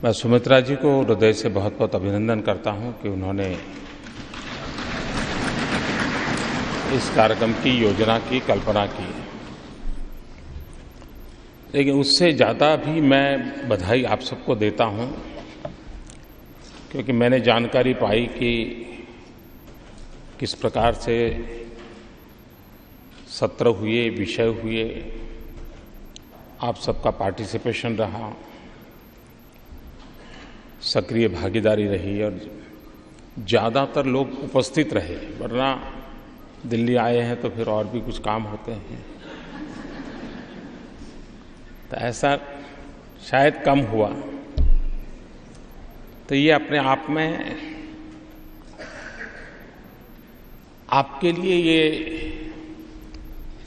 मैं सुमित्रा जी को हृदय से बहुत बहुत अभिनंदन करता हूं कि उन्होंने इस कार्यक्रम की योजना की कल्पना की। लेकिन उससे ज़्यादा भी मैं बधाई आप सबको देता हूं, क्योंकि मैंने जानकारी पाई कि किस प्रकार से सत्र हुए, विषय हुए, आप सबका पार्टिसिपेशन रहा, सक्रिय भागीदारी रही और ज़्यादातर लोग उपस्थित रहे, वरना दिल्ली आए हैं तो फिर और भी कुछ काम होते हैं, तो ऐसा शायद कम हुआ। तो ये अपने आप में आपके लिए ये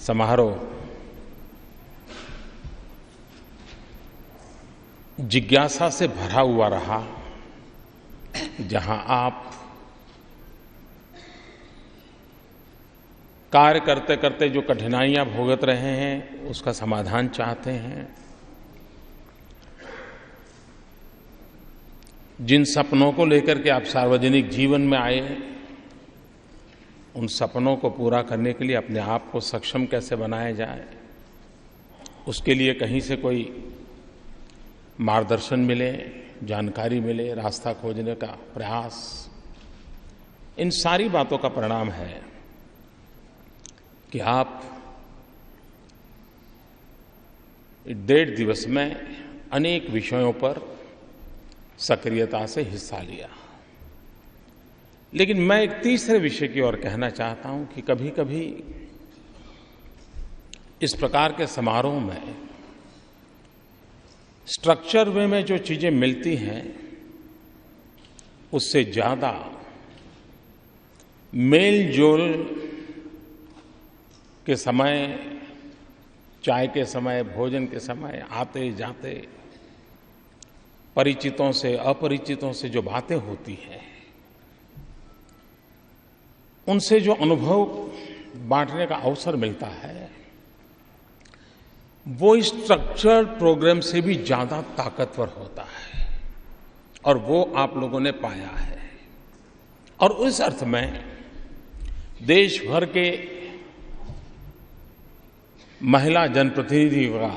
समारोह जिज्ञासा से भरा हुआ रहा, जहां आप कार्य करते करते जो कठिनाइयां भुगत रहे हैं उसका समाधान चाहते हैं, जिन सपनों को लेकर के आप सार्वजनिक जीवन में आए, उन सपनों को पूरा करने के लिए अपने आप को सक्षम कैसे बनाया जाए, उसके लिए कहीं से कोई मार्गदर्शन मिले, जानकारी मिले, रास्ता खोजने का प्रयास, इन सारी बातों का परिणाम है कि आप 1.5 दिवस में अनेक विषयों पर सक्रियता से हिस्सा लिया। लेकिन मैं एक तीसरे विषय की ओर कहना चाहता हूं कि कभी-कभी इस प्रकार के समारोह में स्ट्रक्चर वे में जो चीजें मिलती हैं उससे ज्यादा मेल जोल के समय, चाय के समय, भोजन के समय, आते जाते परिचितों से अपरिचितों से जो बातें होती हैं, उनसे जो अनुभव बांटने का अवसर मिलता है, वो स्ट्रक्चर्ड प्रोग्राम से भी ज्यादा ताकतवर होता है, और वो आप लोगों ने पाया है। और उस अर्थ में देश भर के महिला जनप्रतिनिधि का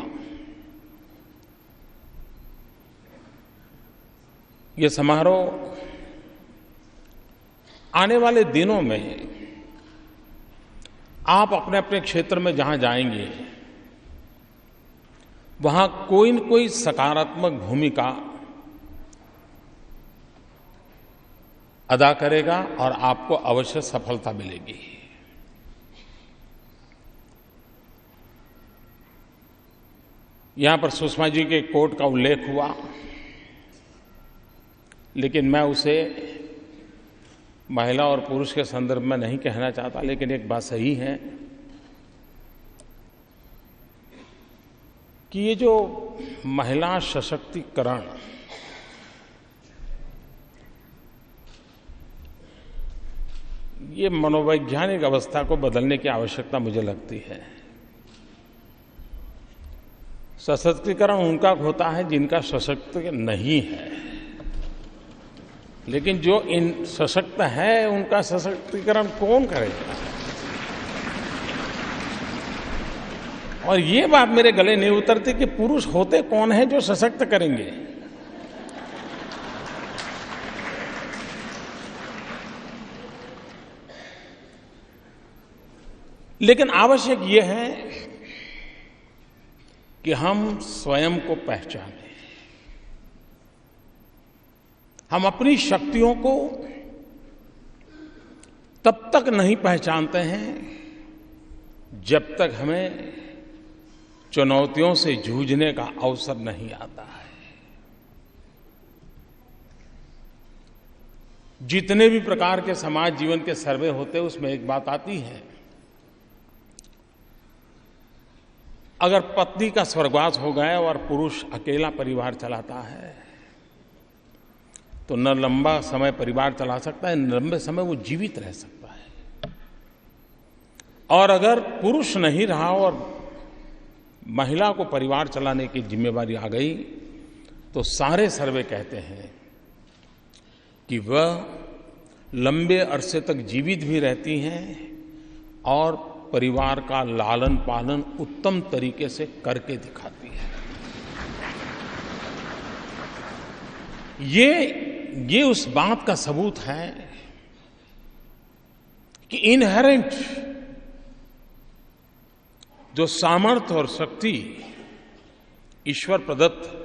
ये समारोह आने वाले दिनों में आप अपने अपने क्षेत्र में जहां जाएंगे, वहां कोई न कोई सकारात्मक भूमिका अदा करेगा और आपको अवश्य सफलता मिलेगी। यहां पर सुषमा जी के कोट का उल्लेख हुआ, लेकिन मैं उसे महिला और पुरुष के संदर्भ में नहीं कहना चाहता। लेकिन एक बात सही है कि ये जो महिला सशक्तिकरण, ये मनोवैज्ञानिक अवस्था को बदलने की आवश्यकता मुझे लगती है। सशक्तिकरण उनका होता है जिनका सशक्त नहीं है, लेकिन जो इन सशक्त है उनका सशक्तिकरण कौन करेगा? और ये बात मेरे गले नहीं उतरती कि पुरुष होते कौन है जो सशक्त करेंगे। लेकिन आवश्यक ये है कि हम स्वयं को पहचानें। हम अपनी शक्तियों को तब तक नहीं पहचानते हैं जब तक हमें चुनौतियों से जूझने का अवसर नहीं आता है। जितने भी प्रकार के समाज जीवन के सर्वे होते हैं, उसमें एक बात आती है, अगर पत्नी का स्वर्गवास हो गया और पुरुष अकेला परिवार चलाता है तो न लंबा समय परिवार चला सकता है, न लंबे समय वो जीवित रह सकता है। और अगर पुरुष नहीं रहा और महिला को परिवार चलाने की जिम्मेवारी आ गई तो सारे सर्वे कहते हैं कि वह लंबे अरसे तक जीवित भी रहती हैं और परिवार का लालन पालन उत्तम तरीके से करके दिखाती है। ये उस बात का सबूत है कि इनहेरेंट जो सामर्थ्य और शक्ति ईश्वर प्रदत्त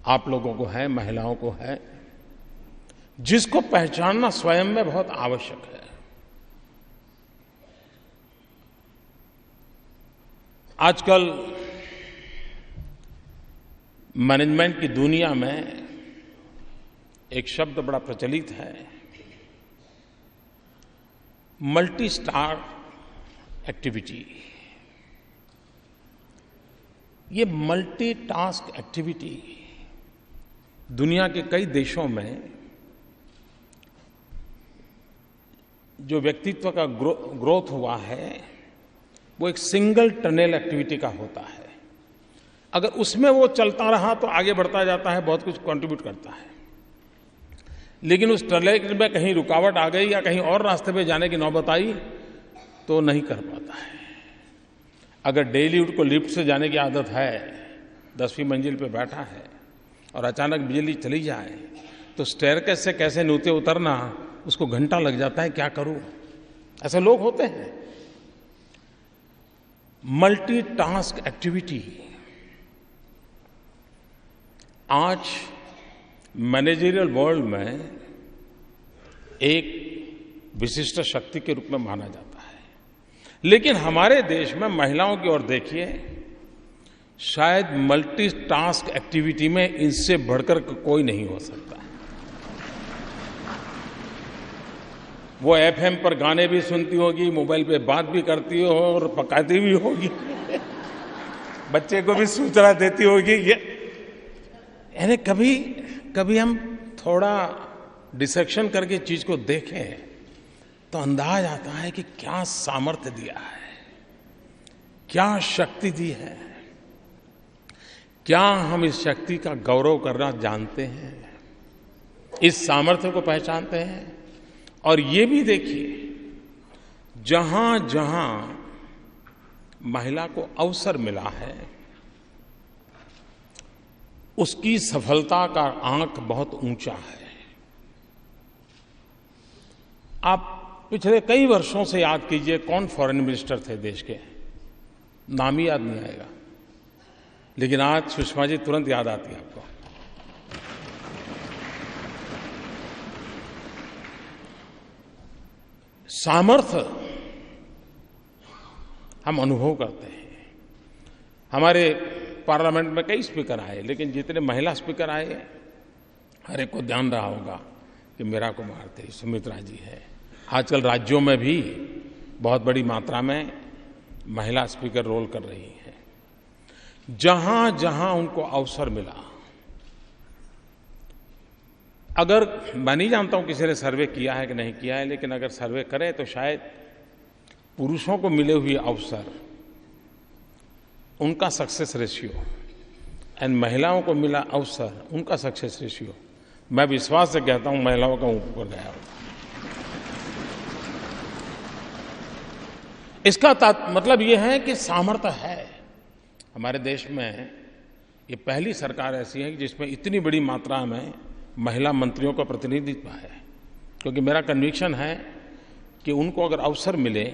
आप लोगों को है, महिलाओं को है, जिसको पहचानना स्वयं में बहुत आवश्यक है। आजकल मैनेजमेंट की दुनिया में एक शब्द बड़ा प्रचलित है, मल्टी स्टार एक्टिविटी। ये मल्टी टास्क एक्टिविटी दुनिया के कई देशों में जो व्यक्तित्व का ग्रोथ हुआ है वो एक सिंगल टनल एक्टिविटी का होता है। अगर उसमें वो चलता रहा तो आगे बढ़ता जाता है, बहुत कुछ कंट्रीब्यूट करता है। लेकिन उस टनल में कहीं रुकावट आ गई या कहीं और रास्ते पे जाने की नौबत आई तो नहीं कर पाता है। अगर डेली उसको लिफ्ट से जाने की आदत है, 10वीं मंजिल पे बैठा है और अचानक बिजली चली जाए तो स्टेयरकेस से कैसे नीचे उतरना उसको घंटा लग जाता है, क्या करूं। ऐसे लोग होते हैं। मल्टी टास्क एक्टिविटी आज मैनेजरियल वर्ल्ड में एक विशिष्ट शक्ति के रूप में माना जाता है। लेकिन हमारे देश में महिलाओं की ओर देखिए, शायद मल्टी टास्क एक्टिविटी में इनसे बढ़कर कोई नहीं हो सकता। वो एफएम पर गाने भी सुनती होगी, मोबाइल पे बात भी करती हो और पकाती भी होगी, बच्चे को भी सूचना देती होगी। यानी कभी हम थोड़ा डिसेक्शन करके चीज को देखें तो अंदाज आता है कि क्या सामर्थ्य दिया है, क्या शक्ति दी है। क्या हम इस शक्ति का गौरव करना जानते हैं, इस सामर्थ्य को पहचानते हैं। और ये भी देखिए, जहां जहां महिला को अवसर मिला है उसकी सफलता का आंक बहुत ऊंचा है। आप पिछले कई वर्षों से याद कीजिए, कौन फॉरेन मिनिस्टर थे देश के, नाम ही याद नहीं आएगा, लेकिन आज सुषमा जी तुरंत याद आती है आपको। सामर्थ्य हम अनुभव करते हैं। हमारे पार्लियामेंट में कई स्पीकर आए, लेकिन जितने महिला स्पीकर आए हर एक को ध्यान रहा होगा कि मीरा कुमार थे, सुमित्रा जी है। आजकल राज्यों में भी बहुत बड़ी मात्रा में महिला स्पीकर रोल कर रही हैं। जहां जहां उनको अवसर मिला, अगर मैं नहीं जानता हूं किसी ने सर्वे किया है कि नहीं किया है, लेकिन अगर सर्वे करें तो शायद पुरुषों को मिले हुए अवसर, उनका सक्सेस रेशियो एंड महिलाओं को मिला अवसर, उनका सक्सेस रेशियो, मैं विश्वास से कहता हूं महिलाओं का ऊपर गया होगा। इसका मतलब यह है कि सामर्थ्य है। हमारे देश में ये पहली सरकार ऐसी है जिसमें इतनी बड़ी मात्रा में महिला मंत्रियों का प्रतिनिधित्व है, क्योंकि मेरा कन्विक्शन है कि उनको अगर अवसर मिले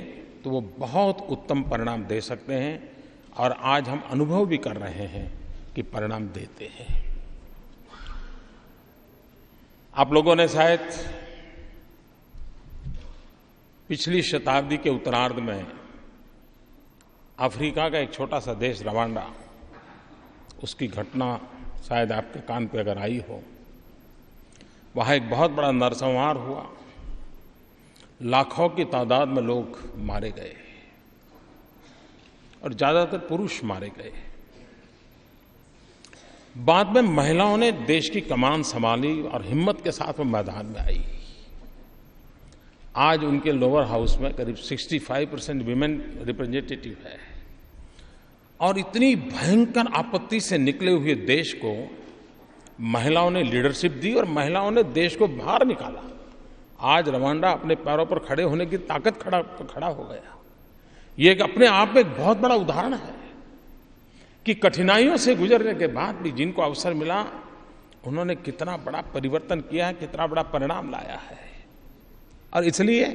तो वो बहुत उत्तम परिणाम दे सकते हैं, और आज हम अनुभव भी कर रहे हैं कि परिणाम देते हैं। आप लोगों ने शायद पिछली शताब्दी के उत्तरार्ध में अफ्रीका का एक छोटा सा देश रवांडा, उसकी घटना शायद आपके कान पे अगर आई हो। वहाँ एक बहुत बड़ा नरसंहार हुआ, लाखों की तादाद में लोग मारे गए और ज़्यादातर पुरुष मारे गए। बाद में महिलाओं ने देश की कमान संभाली और हिम्मत के साथ वो मैदान में आई। आज उनके लोअर हाउस में करीब 65% विमेन रिप्रेजेंटेटिव है, और इतनी भयंकर आपत्ति से निकले हुए देश को महिलाओं ने लीडरशिप दी और महिलाओं ने देश को बाहर निकाला। आज रवांडा अपने पैरों पर खड़े होने की ताकत खड़ा हो गया। ये एक अपने आप में एक बहुत बड़ा उदाहरण है कि कठिनाइयों से गुजरने के बाद भी जिनको अवसर मिला उन्होंने कितना बड़ा परिवर्तन किया है, कितना बड़ा परिणाम लाया है। और इसलिए,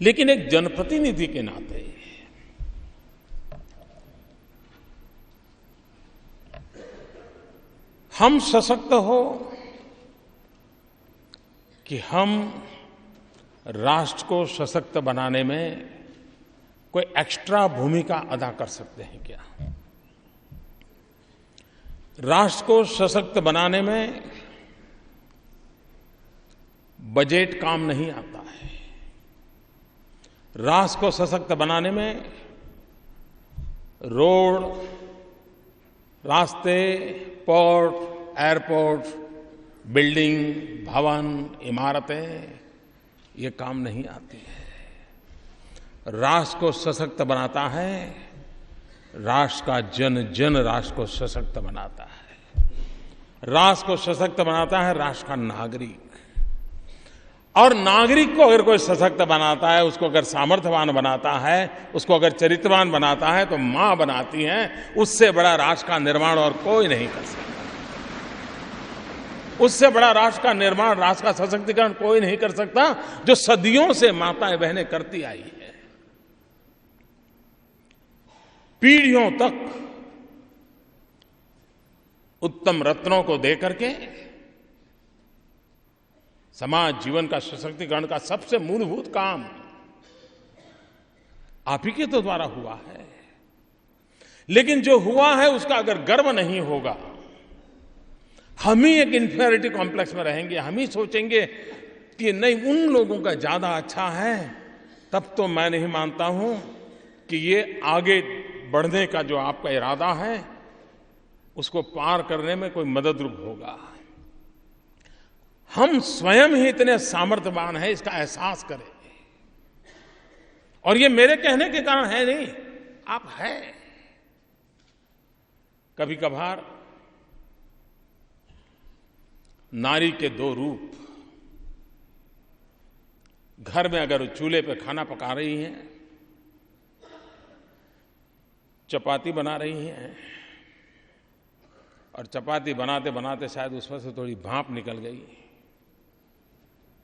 लेकिन एक जनप्रतिनिधि के नाते हम सशक्त हो कि हम राष्ट्र को सशक्त बनाने में कोई एक्स्ट्रा भूमिका अदा कर सकते हैं क्या? राष्ट्र को सशक्त बनाने में बजट काम नहीं आता है। राष्ट्र को सशक्त बनाने में रोड, रास्ते, पोर्ट, एयरपोर्ट, बिल्डिंग, भवन, इमारतें, ये काम नहीं आती है। राष्ट्र को सशक्त बनाता है राष्ट्र का जन राष्ट्र को सशक्त बनाता है। राष्ट्र को सशक्त बनाता है राष्ट्र का नागरिक। और नागरिक को अगर कोई सशक्त बनाता है, उसको अगर सामर्थ्यवान बनाता है, उसको अगर चरित्रवान बनाता है, तो मां बनाती है। उससे बड़ा राष्ट्र का निर्माण और कोई नहीं कर सकता। उससे बड़ा राष्ट्र का निर्माण, राष्ट्र का सशक्तिकरण कोई नहीं कर सकता, जो सदियों से माताएं बहनें करती आई है। पीढ़ियों तक उत्तम रत्नों को देकर के समाज जीवन का सशक्तिकरण का सबसे मूलभूत काम आप ही के तो द्वारा हुआ है। लेकिन जो हुआ है उसका अगर गर्व नहीं होगा, हम ही एक इंफीरियरिटी कॉम्प्लेक्स में रहेंगे, हम ही सोचेंगे कि नहीं उन लोगों का ज्यादा अच्छा है, तब तो मैं नहीं मानता हूं कि ये आगे बढ़ने का जो आपका इरादा है उसको पार करने में कोई मददरूप होगा। हम स्वयं ही इतने सामर्थ्यवान हैं, इसका एहसास करें। और ये मेरे कहने के कारण है नहीं, आप हैं। कभी कभार नारी के दो रूप, घर में अगर चूल्हे पे खाना पका रही हैं, चपाती बना रही हैं, और चपाती बनाते बनाते शायद उसमें से थोड़ी भाप निकल गई,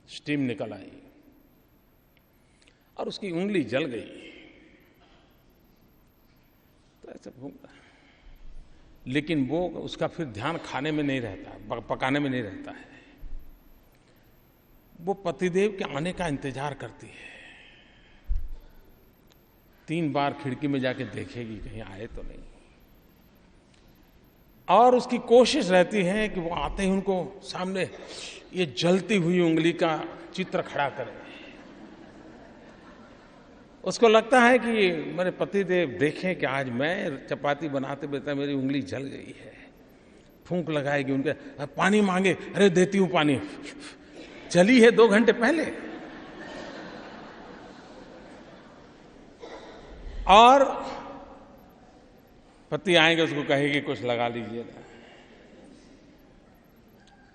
स्टीम निकल आई और उसकी उंगली जल गई, तो ऐसे भूखा। लेकिन वो उसका फिर ध्यान खाने में नहीं रहता, पकाने में नहीं रहता है। वो पतिदेव के आने का इंतजार करती है। 3 बार खिड़की में जाके देखेगी कहीं आए तो नहीं, और उसकी कोशिश रहती है कि वो आते ही उनको सामने ये जलती हुई उंगली का चित्र खड़ा करें। उसको लगता है कि मेरे पतिदेव देखें कि आज मैं चपाती बनाते बनाते मेरी उंगली जल गई है। फूंक लगाएगी, उनके पानी मांगे, अरे देती हूं पानी, चली है 2 घंटे पहले। और पति आएंगे, उसको कहेगी कुछ लगा लीजिए ना।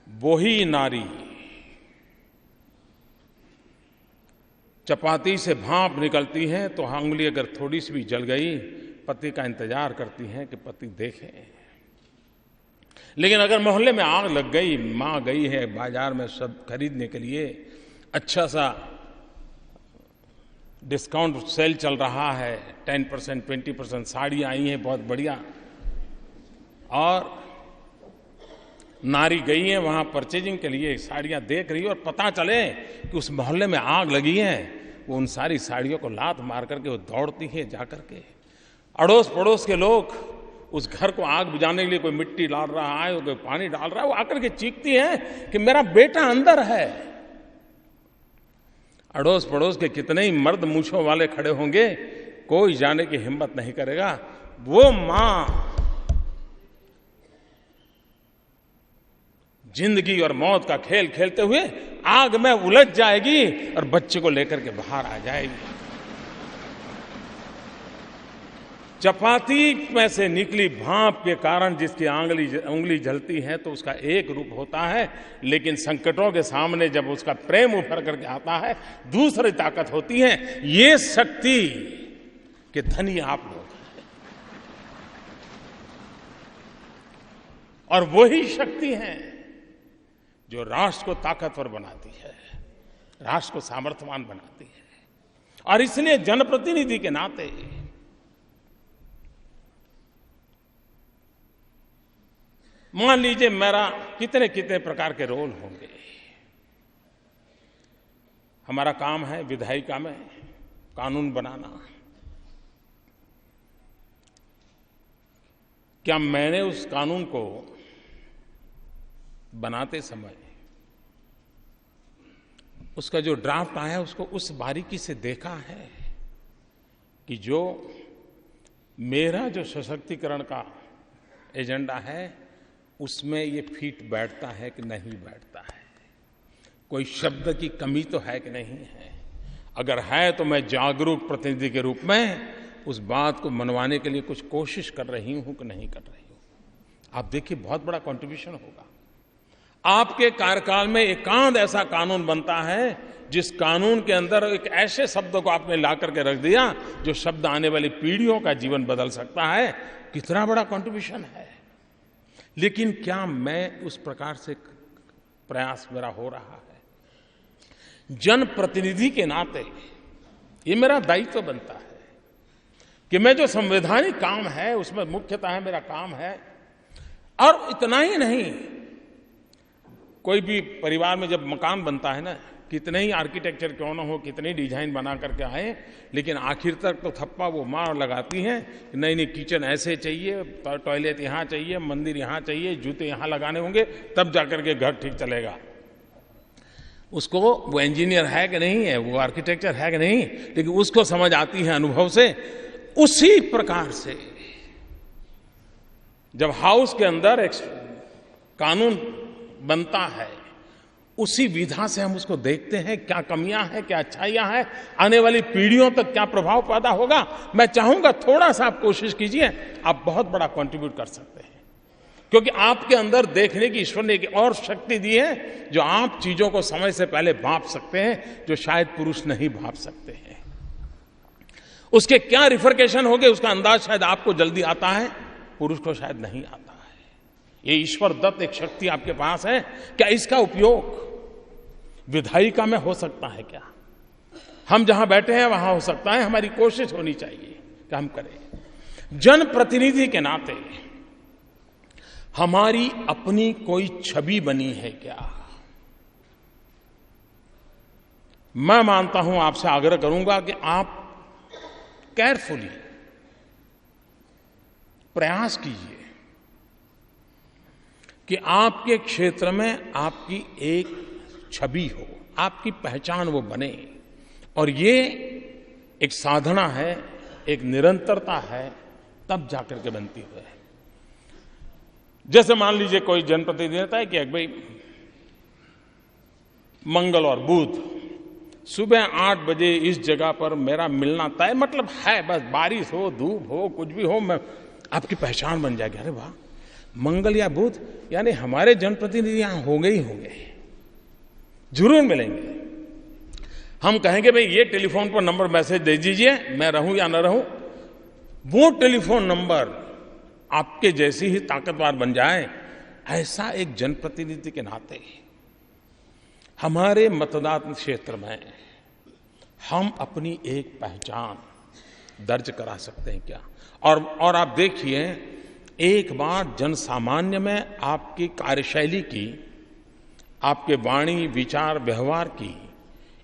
वो ही नारी चपाती से भाप निकलती है तो उंगली अगर थोड़ी सी भी जल गई, पति का इंतजार करती है कि पति देखे। लेकिन अगर मोहल्ले में आग लग गई, मां गई है बाजार में सब खरीदने के लिए, अच्छा सा डिस्काउंट सेल चल रहा है, 10%, 20% साड़ियां आई हैं बहुत बढ़िया, और नारी गई है वहां परचेजिंग के लिए, साड़ियां देख रही है, और पता चले कि उस मोहल्ले में आग लगी है, वो उन सारी साड़ियों को लात मार करके वो दौड़ती है जाकर के। अड़ोस पड़ोस के लोग उस घर को आग बुझाने के लिए, कोई मिट्टी डाल रहा है, कोई पानी डाल रहा है, वो आकर के चीखती है कि मेरा बेटा अंदर है। अड़ोस पड़ोस के कितने ही मर्द मूंछों वाले खड़े होंगे, कोई जाने की हिम्मत नहीं करेगा। वो मां जिंदगी और मौत का खेल खेलते हुए आग में उलझ जाएगी और बच्चे को लेकर के बाहर आ जाएगी। चपाती में से निकली भाप के कारण जिसकी उंगली जलती है तो उसका एक रूप होता है, लेकिन संकटों के सामने जब उसका प्रेम उभर करके आता है दूसरी ताकत होती है। ये शक्ति के धनी आप लोग हैं, और वही शक्ति है जो राष्ट्र को ताकतवर बनाती है, राष्ट्र को सामर्थ्यवान बनाती है। और इसलिए जनप्रतिनिधि के नाते मान लीजिए मेरा कितने कितने प्रकार के रोल होंगे। हमारा काम है विधायिका में कानून बनाना। क्या मैंने उस कानून को बनाते समय उसका जो ड्राफ्ट आया उसको उस बारीकी से देखा है कि जो मेरा जो सशक्तिकरण का एजेंडा है उसमें ये फिट बैठता है कि नहीं बैठता है, कोई शब्द की कमी तो है कि नहीं है। अगर है तो मैं जागरूक प्रतिनिधि के रूप में उस बात को मनवाने के लिए कुछ कोशिश कर रही हूं कि नहीं कर रही हूं। आप देखिए बहुत बड़ा कंट्रीब्यूशन होगा। आपके कार्यकाल में एकांत ऐसा कानून बनता है जिस कानून के अंदर एक ऐसे शब्द को आपने ला करके रख दिया जो शब्द आने वाली पीढ़ियों का जीवन बदल सकता है। कितना बड़ा कंट्रीब्यूशन है। लेकिन क्या मैं उस प्रकार से प्रयास मेरा हो रहा है? जनप्रतिनिधि के नाते ये मेरा दायित्व बनता है कि मैं जो संवैधानिक काम है उसमें मुख्यतः मेरा काम है। और इतना ही नहीं, कोई भी परिवार में जब मकान बनता है ना, कितने ही आर्किटेक्चर क्यों ना हो, कितने डिजाइन बना करके आए, लेकिन आखिर तक तो थप्पा वो मार लगाती हैं कि नहीं नहीं किचन ऐसे चाहिए, टॉयलेट यहाँ चाहिए, मंदिर यहाँ चाहिए, जूते यहाँ लगाने होंगे, तब जाकर के घर ठीक चलेगा। उसको वो इंजीनियर है कि नहीं है, वो आर्किटेक्चर है कि नहीं, लेकिन उसको समझ आती है अनुभव से। उसी प्रकार से जब हाउस के अंदर एक कानून बनता है उसी विधा से हम उसको देखते हैं, क्या कमियां हैं, क्या अच्छाइयां हैं, आने वाली पीढ़ियों तक क्या प्रभाव पैदा होगा। मैं चाहूंगा थोड़ा सा आप कोशिश कीजिए, आप बहुत बड़ा कंट्रीब्यूट कर सकते हैं, क्योंकि आपके अंदर देखने की ईश्वर ने एक और शक्ति दी है जो आप चीजों को समय से पहले भांप सकते हैं, जो शायद पुरुष नहीं भांप सकते हैं। उसके क्या रिफरकेशन होंगे उसका अंदाज शायद आपको जल्दी आता है, पुरुष को शायद नहीं आता है। ये ईश्वर दत्त एक शक्ति आपके पास है, क्या इसका उपयोग विधायिका में हो सकता है? क्या हम जहां बैठे हैं वहां हो सकता है? हमारी कोशिश होनी चाहिए कि हम करें। जनप्रतिनिधि के नाते हमारी अपनी कोई छवि बनी है क्या? मैं मानता हूं, आपसे आग्रह करूंगा कि आप केयरफुली प्रयास कीजिए कि आपके क्षेत्र में आपकी एक छवि हो, आपकी पहचान वो बने। और ये एक साधना है, एक निरंतरता है, तब जाकर के बनती है। जैसे मान लीजिए कोई जनप्रतिनिधि रहता है कि भाई मंगल और बुध सुबह 8 बजे इस जगह पर मेरा मिलना तय, मतलब है बस बारिश हो धूप हो कुछ भी हो, मैं आपकी पहचान बन जाएगी। अरे वाह, मंगल या बुध, यानी हमारे जनप्रतिनिधि यहां होंगे ही होंगे, जरूर मिलेंगे। हम कहेंगे भाई ये टेलीफोन पर नंबर मैसेज दे दीजिए, मैं रहूं या न रहूं, वो टेलीफोन नंबर आपके जैसी ही ताकतवर बन जाए। ऐसा एक जनप्रतिनिधि के नाते हमारे मतदान क्षेत्र में हम अपनी एक पहचान दर्ज करा सकते हैं क्या? और आप देखिए, एक बार जनसामान्य में आपकी कार्यशैली की, आपके वाणी विचार व्यवहार की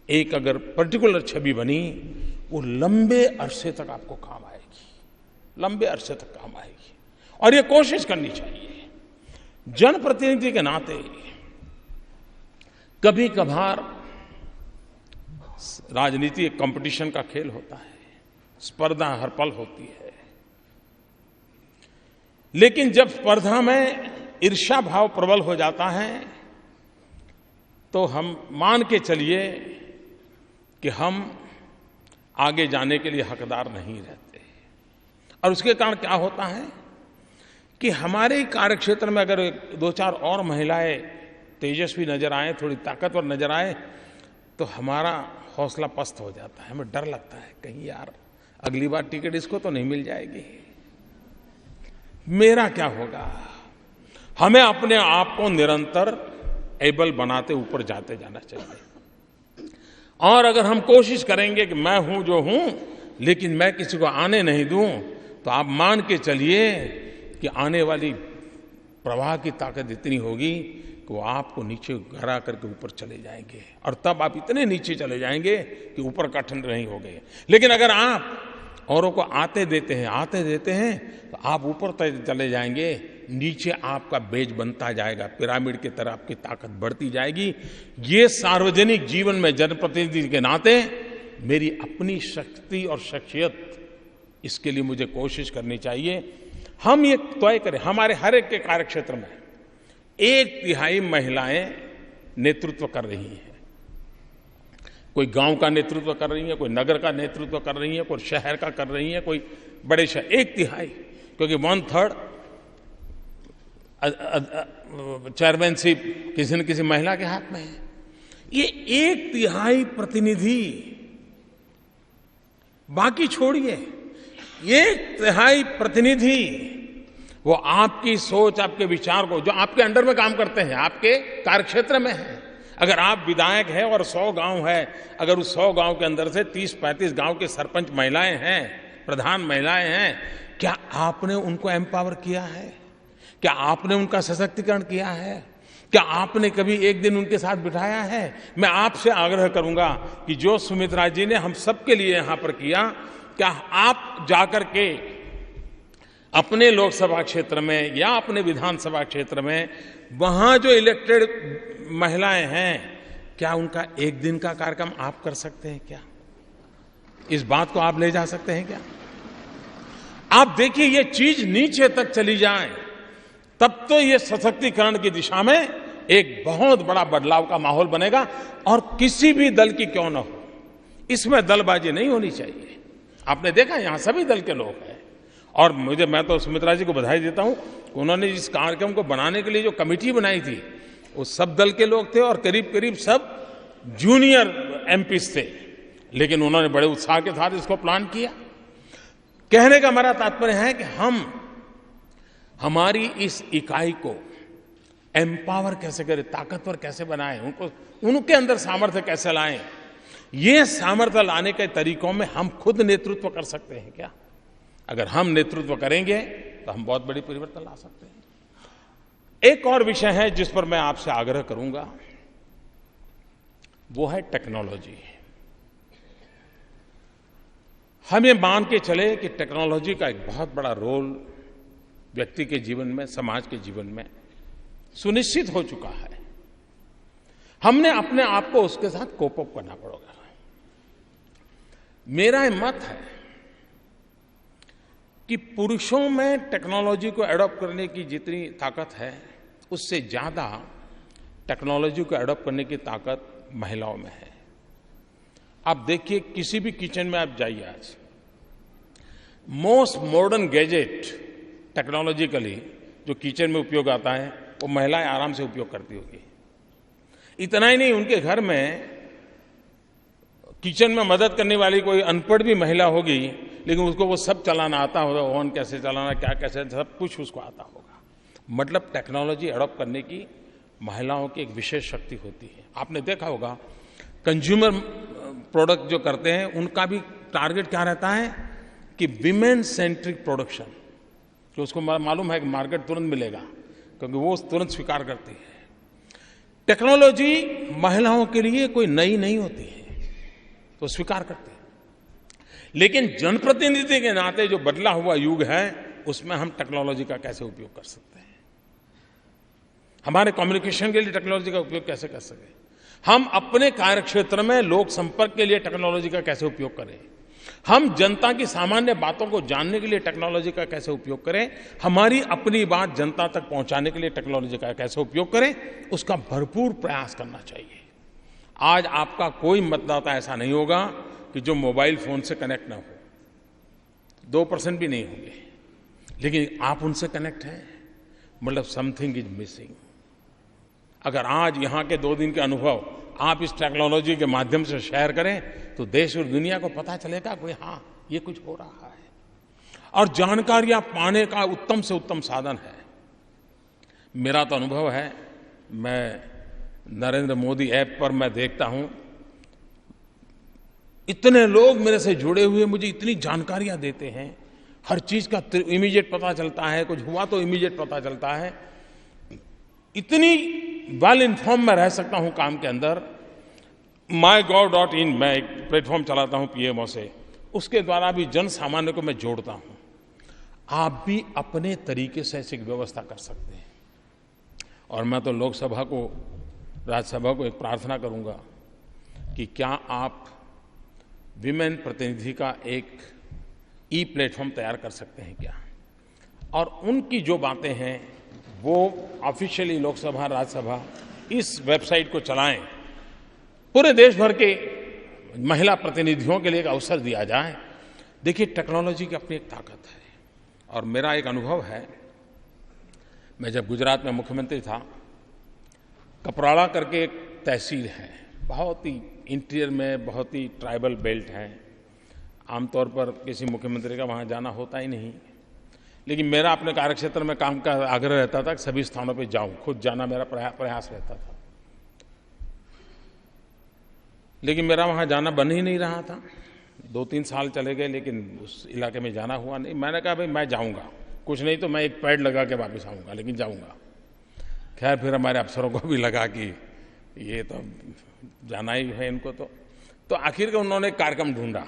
एक अगर पर्टिकुलर छवि बनी, वो लंबे अरसे तक आपको काम आएगी, लंबे अरसे तक काम आएगी। और ये कोशिश करनी चाहिए। जनप्रतिनिधि के नाते कभी कभार राजनीति एक कंपटीशन का खेल होता है, स्पर्धा हर पल होती है, लेकिन जब स्पर्धा में ईर्ष्या भाव प्रबल हो जाता है तो हम मान के चलिए कि हम आगे जाने के लिए हकदार नहीं रहते। और उसके कारण क्या होता है कि हमारे कार्यक्षेत्र में अगर 2-4 और महिलाएं तेजस्वी नजर आए, थोड़ी ताकतवर नजर आए, तो हमारा हौसला पस्त हो जाता है, हमें डर लगता है कहीं यार अगली बार टिकट इसको तो नहीं मिल जाएगी, मेरा क्या होगा। हमें अपने आप को निरंतर एबल बनाते ऊपर जाते जाना चाहिए। और अगर हम कोशिश करेंगे कि मैं हूं जो हूं लेकिन मैं किसी को आने नहीं दूं, तो आप मान के चलिए कि आने वाली प्रवाह की ताकत इतनी होगी कि वो आपको नीचे गिरा करके ऊपर चले जाएंगे, और तब आप इतने नीचे चले जाएंगे कि ऊपर कठिन नहीं हो गए। लेकिन अगर आप औरों को आते देते हैं तो आप ऊपर तक चले जाएंगे, नीचे आपका बेज बनता जाएगा, पिरामिड की तरह आपकी ताकत बढ़ती जाएगी। ये सार्वजनिक जीवन में जनप्रतिनिधि के नाते मेरी अपनी शक्ति और शख्सियत, इसके लिए मुझे कोशिश करनी चाहिए। हम ये तय करें, हमारे हर एक के कार्यक्षेत्र में 1/3 महिलाएं नेतृत्व कर रही हैं। कोई गांव का नेतृत्व कर रही है, कोई नगर का नेतृत्व कर रही है, कोई शहर का कर रही है, कोई बड़े शहर। 1/3, क्योंकि 1/3 चेयरमैनशिप किसी न किसी महिला के हाथ में है। ये 1/3 प्रतिनिधि, बाकी छोड़िए, 1/3 प्रतिनिधि वो आपकी सोच, आपके विचार को, जो आपके अंडर में काम करते हैं, आपके कार्यक्षेत्र में है। अगर आप विधायक हैं और 100 गांव है, अगर उस 100 गांव के अंदर से 30-35 गांव के सरपंच महिलाएं हैं, प्रधान महिलाएं हैं, क्या आपने उनको एम्पावर किया है? क्या आपने उनका सशक्तिकरण किया है? क्या आपने कभी एक दिन उनके साथ बिठाया है? मैं आपसे आग्रह करूंगा कि जो सुमित्रा जी ने हम सबके लिए यहां पर किया, क्या आप जाकर के अपने लोकसभा क्षेत्र में या अपने विधानसभा क्षेत्र में वहां जो इलेक्टेड महिलाएं हैं, क्या उनका एक दिन का कार्यक्रम आप कर सकते हैं? क्या इस बात को आप ले जा सकते हैं? क्या आप देखिए, ये चीज नीचे तक चली जाए, तब तो ये सशक्तिकरण की दिशा में एक बहुत बड़ा बदलाव का माहौल बनेगा। और किसी भी दल की क्यों न हो, इसमें दलबाजी नहीं होनी चाहिए। आपने देखा यहां सभी दल के लोग हैं, और मैं तो सुमित्रा जी को बधाई देता हूं, उन्होंने इस कार्यक्रम को बनाने के लिए जो कमेटी बनाई थी, वो सब दल के लोग थे और करीब करीब सब जूनियर एमपीज थे, लेकिन उन्होंने बड़े उत्साह के साथ इसको प्लान किया। कहने का हमारा तात्पर्य है कि हम हमारी इस इकाई को एम्पावर कैसे करें, ताकतवर कैसे बनाएं, उनके अंदर सामर्थ्य कैसे लाएं। ये सामर्थ्य लाने के तरीकों में हम खुद नेतृत्व कर सकते हैं। क्या अगर हम नेतृत्व करेंगे तो हम बहुत बड़ी परिवर्तन ला सकते हैं। एक और विषय है जिस पर मैं आपसे आग्रह करूंगा, वो है टेक्नोलॉजी। हम ये मान के चले कि टेक्नोलॉजी का एक बहुत बड़ा रोल व्यक्ति के जीवन में, समाज के जीवन में सुनिश्चित हो चुका है। हमने अपने आप को उसके साथ कोप अप करना पड़ेगा। मेरा मत है कि पुरुषों में टेक्नोलॉजी को एडॉप्ट करने की जितनी ताकत है, उससे ज्यादा टेक्नोलॉजी को एडॉप्ट करने की ताकत महिलाओं में है। आप देखिए, किसी भी किचन में आप जाइए, आज मोस्ट मॉडर्न गैजेट टेक्नोलॉजिकली जो किचन में उपयोग आता है, वो महिलाएं आराम से उपयोग करती होगी। इतना ही नहीं, उनके घर में किचन में मदद करने वाली कोई अनपढ़ भी महिला होगी, लेकिन उसको वो सब चलाना आता होगा, ओवन कैसे चलाना, क्या कैसे, सब कुछ उसको आता होगा। मतलब टेक्नोलॉजी एडॉप्ट करने की महिलाओं की एक विशेष शक्ति होती है। आपने देखा होगा, कंज्यूमर प्रोडक्ट जो करते हैं, उनका भी टारगेट क्या रहता है कि विमेन सेंट्रिक प्रोडक्शन, कि उसको मालूम है कि मार्केट तुरंत मिलेगा, क्योंकि वो तुरंत स्वीकार करती है। टेक्नोलॉजी महिलाओं के लिए कोई नई नहीं होती है, तो स्वीकार करते हैं। लेकिन जनप्रतिनिधि के नाते जो बदला हुआ युग है, उसमें हम टेक्नोलॉजी का कैसे उपयोग कर सकते हैं? हमारे कम्युनिकेशन के लिए टेक्नोलॉजी का उपयोग कैसे कर सकते? हम अपने कार्यक्षेत्र में लोक संपर्क के लिए टेक्नोलॉजी का कैसे उपयोग करें? हम जनता की सामान्य बातों को जानने के लिए टेक्नोलॉजी का कैसे उपयोग करें? हमारी अपनी बात जनता तक पहुंचाने के लिए टेक्नोलॉजी का कैसे उपयोग करें? उसका भरपूर प्रयास करना चाहिए। आज आपका कोई मतदाता ऐसा नहीं होगा कि जो मोबाइल फोन से कनेक्ट ना हो। 2% भी नहीं होंगे, लेकिन आप उनसे कनेक्ट हैं, मतलब समथिंग इज मिसिंग। अगर आज यहाँ के 2 दिन के अनुभव आप इस टेक्नोलॉजी के माध्यम से शेयर करें तो देश और दुनिया को पता चलेगा कि हाँ, ये कुछ हो रहा है। और जानकारियां पाने का उत्तम से उत्तम साधन है। मेरा तो अनुभव है, मैं नरेंद्र मोदी ऐप पर मैं देखता हूं, इतने लोग मेरे से जुड़े हुए मुझे इतनी जानकारियां देते हैं, हर चीज का इमीडिएट पता चलता है, कुछ हुआ तो इमीडिएट पता चलता है। इतनी वेल इन्फॉर्म मैं रह सकता हूं काम के अंदर। mygov.in मैं एक प्लेटफॉर्म चलाता हूं पीएमओ से, उसके द्वारा भी जन सामान्य को मैं जोड़ता हूं। आप भी अपने तरीके से ऐसी व्यवस्था कर सकते हैं। और मैं तो लोकसभा को, राज्यसभा को एक प्रार्थना करूंगा कि क्या आप विमेन प्रतिनिधि का एक ई प्लेटफॉर्म तैयार कर सकते हैं क्या, और उनकी जो बातें हैं वो ऑफिशियली लोकसभा, राज्यसभा इस वेबसाइट को चलाएं। पूरे देश भर के महिला प्रतिनिधियों के लिए एक अवसर दिया जाए। देखिए, टेक्नोलॉजी की अपनी एक ताकत है। और मेरा एक अनुभव है, मैं जब गुजरात में मुख्यमंत्री था, कपराड़ा करके एक तहसील है, बहुत ही इंटीरियर में, बहुत ही ट्राइबल बेल्ट है। आमतौर पर किसी मुख्यमंत्री का वहाँ जाना होता ही नहीं, लेकिन मेरा अपने कार्यक्षेत्र में काम का आग्रह रहता था कि सभी स्थानों पे जाऊं, खुद जाना मेरा प्रयास रहता था। लेकिन मेरा वहाँ जाना बन ही नहीं रहा था। 2-3 साल चले गए, लेकिन उस इलाके में जाना हुआ नहीं। मैंने कहा भाई मैं जाऊँगा, कुछ नहीं तो मैं एक पेड़ लगा के वापस आऊँगा, लेकिन जाऊँगा। खैर फिर हमारे अफसरों को भी लगा कि ये तो जाना ही है इनको। तो आखिर का उन्होंने एक कार्यक्रम ढूंढा,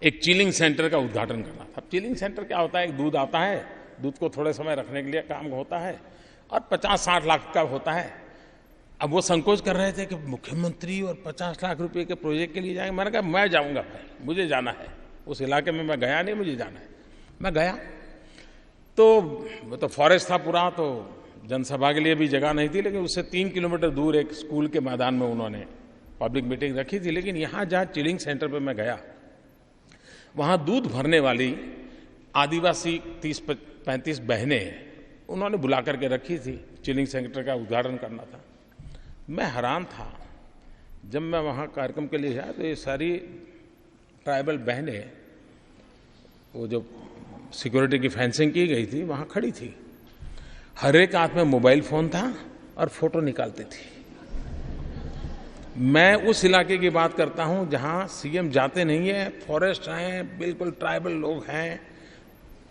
एक चिलिंग सेंटर का उद्घाटन करना था। चिलिंग सेंटर क्या होता है, एक दूध आता है, दूध को थोड़े समय रखने के लिए काम होता है, और 50-60 लाख का होता है। अब वो संकोच कर रहे थे कि मुख्यमंत्री और 50 लाख रुपए के प्रोजेक्ट के लिए जाएंगे। मैंने कहा मैं जाऊंगा भाई, मुझे जाना है। उस इलाके में मैं गया नहीं, मुझे जाना है। मैं गया तो वो तो फॉरेस्ट था पूरा, तो जनसभा के लिए भी जगह नहीं थी, लेकिन उससे 3 किलोमीटर दूर एक स्कूल के मैदान में उन्होंने पब्लिक मीटिंग रखी थी। लेकिन यहाँ जहाँ चिलिंग सेंटर पर मैं गया, वहाँ दूध भरने वाली आदिवासी 30-35 बहनें उन्होंने बुला करके रखी थी। चिलिंग सेंटर का उद्घाटन करना था। मैं हैरान था, जब मैं वहाँ कार्यक्रम के लिए गया तो ये सारी ट्राइबल बहनें, वो जो सिक्योरिटी की फेंसिंग की गई थी वहाँ खड़ी थी। हर एक हाथ में मोबाइल फ़ोन था और फोटो निकालती थी। मैं उस इलाके की बात करता हूँ जहाँ सीएम जाते नहीं है, फॉरेस्ट हैं, बिल्कुल ट्राइबल लोग हैं।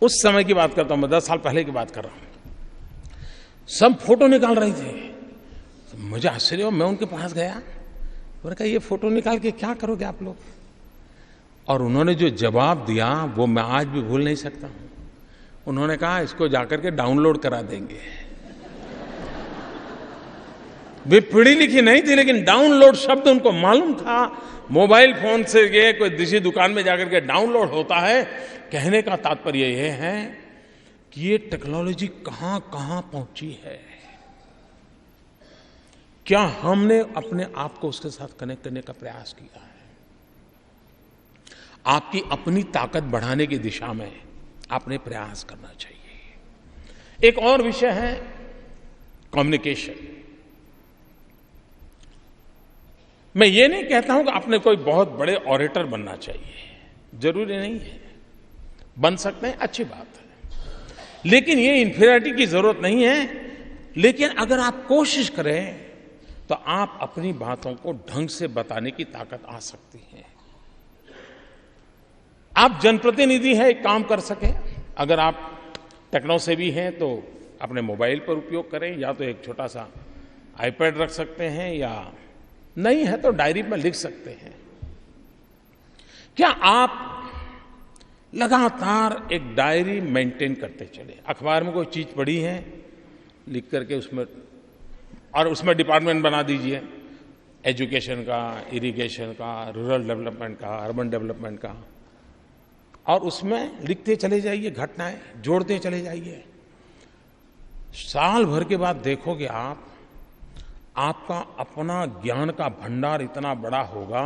उस समय की बात करता हूँ मैं, 10 साल पहले की बात कर रहा हूँ। सब फोटो निकाल रही थी। मुझे आश्चर्य हुआ, मैं उनके पास गया, मैंने कहा ये फोटो निकाल के क्या करोगे आप लोग? और उन्होंने जो जवाब दिया वो मैं आज भी भूल नहीं सकता हूँ। उन्होंने कहा इसको जाकर के डाउनलोड करा देंगे। वे पढ़ी लिखी नहीं थी, लेकिन डाउनलोड शब्द उनको मालूम था। मोबाइल फोन से ये कोई किसी दुकान में जाकर के डाउनलोड होता है। कहने का तात्पर्य ये है कि ये टेक्नोलॉजी कहां कहां पहुंची है। क्या हमने अपने आप को उसके साथ कनेक्ट करने का प्रयास किया है? आपकी अपनी ताकत बढ़ाने की दिशा में आपने प्रयास करना चाहिए। एक और विषय है कम्युनिकेशन। मैं ये नहीं कहता हूं कि आपने कोई बहुत बड़े ऑरेटर बनना चाहिए, जरूरी नहीं है, बन सकते हैं, अच्छी बात है, लेकिन ये इंफीरियरिटी की जरूरत नहीं है। लेकिन अगर आप कोशिश करें तो आप अपनी बातों को ढंग से बताने की ताकत आ सकती है। आप जनप्रतिनिधि हैं, एक काम कर सकें। अगर आप टेक्नो से भी हैं तो अपने मोबाइल पर उपयोग करें, या तो एक छोटा सा आईपैड रख सकते हैं, या नहीं है तो डायरी में लिख सकते हैं। क्या आप लगातार एक डायरी मेंटेन करते चले? अखबार में कोई चीज पढ़ी है, लिख करके उसमें, और उसमें डिपार्टमेंट बना दीजिए, एजुकेशन का, इरिगेशन का, रूरल डेवलपमेंट का, अर्बन डेवलपमेंट का, और उसमें लिखते चले जाइए, घटनाएं जोड़ते चले जाइए। साल भर के बाद देखोगे आप, आपका अपना ज्ञान का भंडार इतना बड़ा होगा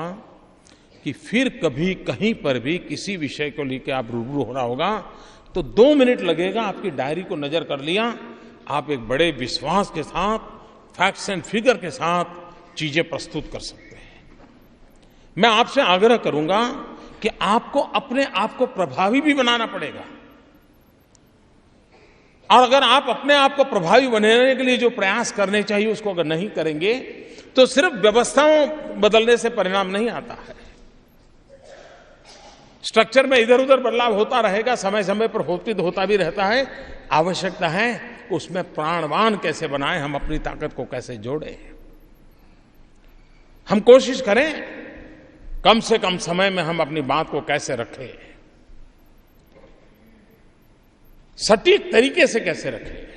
कि फिर कभी कहीं पर भी किसी विषय को लेकर आप रूबरू होना होगा तो 2 मिनट लगेगा, आपकी डायरी को नजर कर लिया, आप एक बड़े विश्वास के साथ, फैक्ट्स एंड फिगर के साथ चीजें प्रस्तुत कर सकते हैं। मैं आपसे आग्रह करूंगा कि आपको अपने आप को प्रभावी भी बनाना पड़ेगा, और अगर आप अपने आप को प्रभावी बनाने के लिए जो प्रयास करने चाहिए उसको अगर नहीं करेंगे तो सिर्फ व्यवस्थाओं बदलने से परिणाम नहीं आता है। स्ट्रक्चर में इधर उधर बदलाव होता रहेगा, समय समय पर होता भी रहता है। आवश्यकता है उसमें प्राणवान कैसे बनाएं, हम अपनी ताकत को कैसे जोड़ें। हम कोशिश करें कम से कम समय में हम अपनी बात को कैसे रखें, सटीक तरीके से कैसे रखें।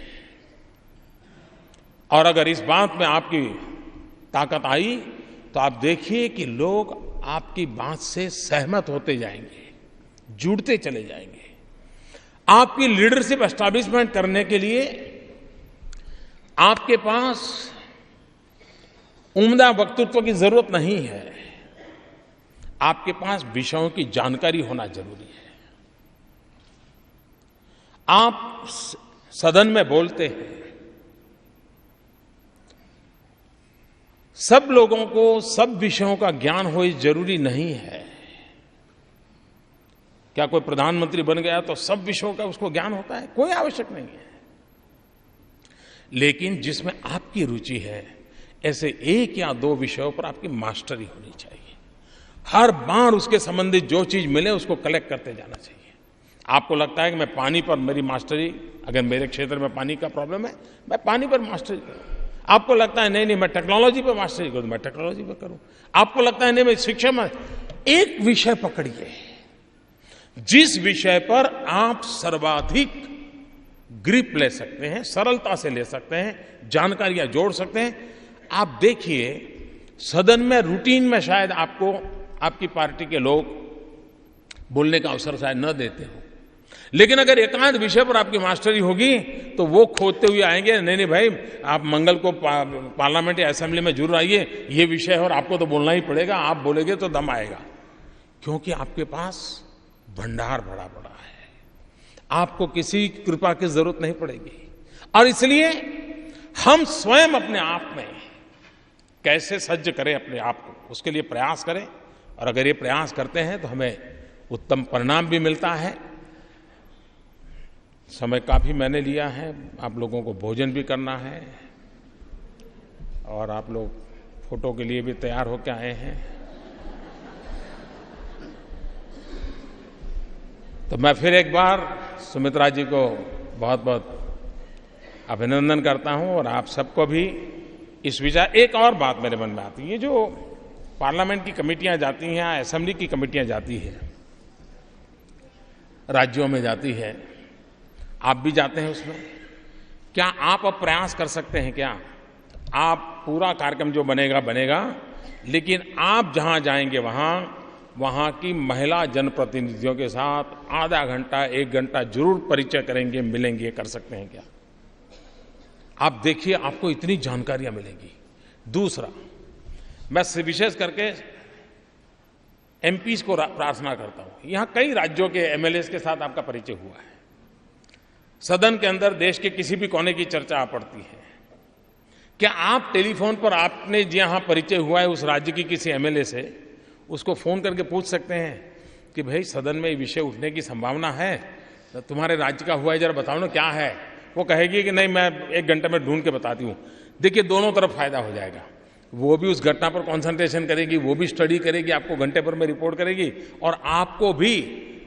और अगर इस बात में आपकी ताकत आई तो आप देखिए कि लोग आपकी बात से सहमत होते जाएंगे, जुड़ते चले जाएंगे। आपकी लीडरशिप एस्टैब्लिशमेंट करने के लिए आपके पास उम्दा वक्तृत्व की जरूरत नहीं है, आपके पास विषयों की जानकारी होना जरूरी है। आप सदन में बोलते हैं, सब लोगों को सब विषयों का ज्ञान हो जरूरी नहीं है। क्या कोई प्रधानमंत्री बन गया तो सब विषयों का उसको ज्ञान होता है? कोई आवश्यक नहीं है। लेकिन जिसमें आपकी रुचि है, ऐसे 1 या 2 विषयों पर आपकी मास्टरी होनी चाहिए। हर बार उसके संबंधित जो चीज मिले उसको कलेक्ट करते जाना चाहिए। आपको लगता है कि मैं पानी पर मेरी मास्टरी, अगर मेरे क्षेत्र में पानी का प्रॉब्लम है, मैं पानी पर मास्टरी करूं। आपको लगता है नहीं मैं टेक्नोलॉजी पर मास्टरी करूं, मैं टेक्नोलॉजी पर करूं। आपको लगता है नहीं मैं शिक्षा में, एक विषय पकड़िए जिस विषय पर आप सर्वाधिक ग्रिप ले सकते हैं, सरलता से ले सकते हैं, जानकारियां जोड़ सकते हैं। आप देखिए सदन में रूटीन में शायद आपको आपकी पार्टी के लोग बोलने का अवसर शायद न देते हो, लेकिन अगर एकांत विषय पर आपकी मास्टरी होगी तो वो खोदते हुए आएंगे, नहीं भाई आप मंगल को पार्लियामेंट या असेंबली में जरूर आइए, ये विषय है और आपको तो बोलना ही पड़ेगा, आप बोलेंगे तो दम आएगा। क्योंकि आपके पास भंडार बड़ा बड़ा है, आपको किसी कृपा की जरूरत नहीं पड़ेगी। और इसलिए हम स्वयं अपने आप में कैसे सज्ज करें अपने आप को, उसके लिए प्रयास करें। और अगर ये प्रयास करते हैं तो हमें उत्तम परिणाम भी मिलता है। समय काफी मैंने लिया है, आप लोगों को भोजन भी करना है और आप लोग फोटो के लिए भी तैयार होकर आए हैं। तो मैं फिर एक बार सुमित्रा जी को बहुत बहुत अभिनंदन करता हूं और आप सबको भी इस विचार। एक और बात मेरे मन में आती है, जो पार्लियामेंट की कमेटियां जाती हैं, असेंबली की कमेटियां जाती है, राज्यों में जाती है, आप भी जाते हैं उसमें, क्या आप अब प्रयास कर सकते हैं? क्या आप पूरा कार्यक्रम जो बनेगा बनेगा, लेकिन आप जहां जाएंगे वहां की महिला जनप्रतिनिधियों के साथ आधा घंटा 1 घंटा जरूर परिचय करेंगे, मिलेंगे, कर सकते हैं क्या? आप देखिए आपको इतनी जानकारियां मिलेंगी। दूसरा, मैं विशेष करके एमपीज को प्रार्थना करता हूं, यहां कई राज्यों के एमएलएस के साथ आपका परिचय हुआ है, सदन के अंदर देश के किसी भी कोने की चर्चा आ पड़ती है, क्या आप टेलीफोन पर आपने जहां परिचय हुआ है उस राज्य की किसी एमएलए से, उसको फोन करके पूछ सकते हैं कि भाई सदन में ये विषय उठने की संभावना है, तो तुम्हारे राज्य का हुआ है, जरा बताओ ना क्या है। वो कहेगी कि नहीं मैं 1 घंटे में ढूंढ के बताती हूँ। देखिए दोनों तरफ फायदा हो जाएगा, वो भी उस घटना पर कंसंट्रेशन करेगी, वो भी स्टडी करेगी, आपको घंटे भर में रिपोर्ट करेगी, और आपको भी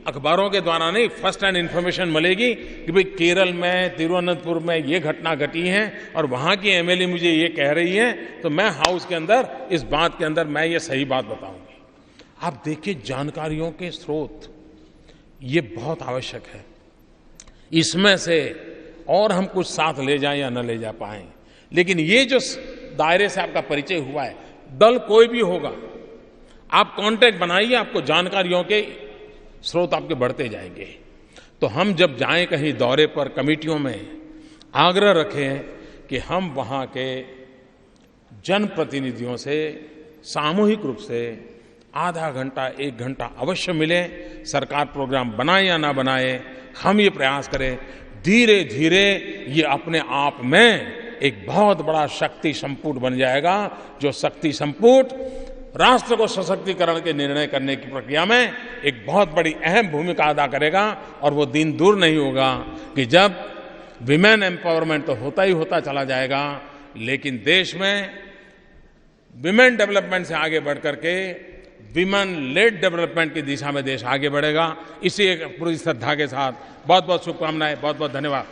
अखबारों के द्वारा नहीं, फर्स्ट हैंड इन्फॉर्मेशन मिलेगी कि भाई केरल में तिरुवनंतपुर में ये घटना घटी है और वहां की एमएलए मुझे ये कह रही है, तो मैं हाउस के अंदर इस बात के अंदर मैं ये सही बात बताऊंगी। आप देखिए जानकारियों के स्रोत ये बहुत आवश्यक है। इसमें से और हम कुछ साथ ले जाएं या न ले जा पाएं, लेकिन ये जो दायरे से आपका परिचय हुआ है, दल कोई भी होगा, आप कांटेक्ट बनाइए, आपको जानकारियों के स्रोत आपके बढ़ते जाएंगे। तो हम जब जाएं कहीं दौरे पर, कमेटियों में, आग्रह रखें कि हम वहां के जनप्रतिनिधियों से सामूहिक रूप से आधा घंटा 1 घंटा अवश्य मिले। सरकार प्रोग्राम बनाए या ना बनाए, हम ये प्रयास करें, धीरे धीरे ये अपने आप में एक बहुत बड़ा शक्ति संपुट बन जाएगा, जो शक्ति संपुट राष्ट्र को सशक्तिकरण के निर्णय करने की प्रक्रिया में एक बहुत बड़ी अहम भूमिका अदा करेगा। और वो दिन दूर नहीं होगा कि जब विमेन एम्पावरमेंट तो होता ही होता चला जाएगा, लेकिन देश में विमेन डेवलपमेंट से आगे बढ़ करके विमेन लेड डेवलपमेंट की दिशा में देश आगे बढ़ेगा। इसी एक पूरी श्रद्धा के साथ बहुत बहुत शुभकामनाएं, बहुत बहुत धन्यवाद।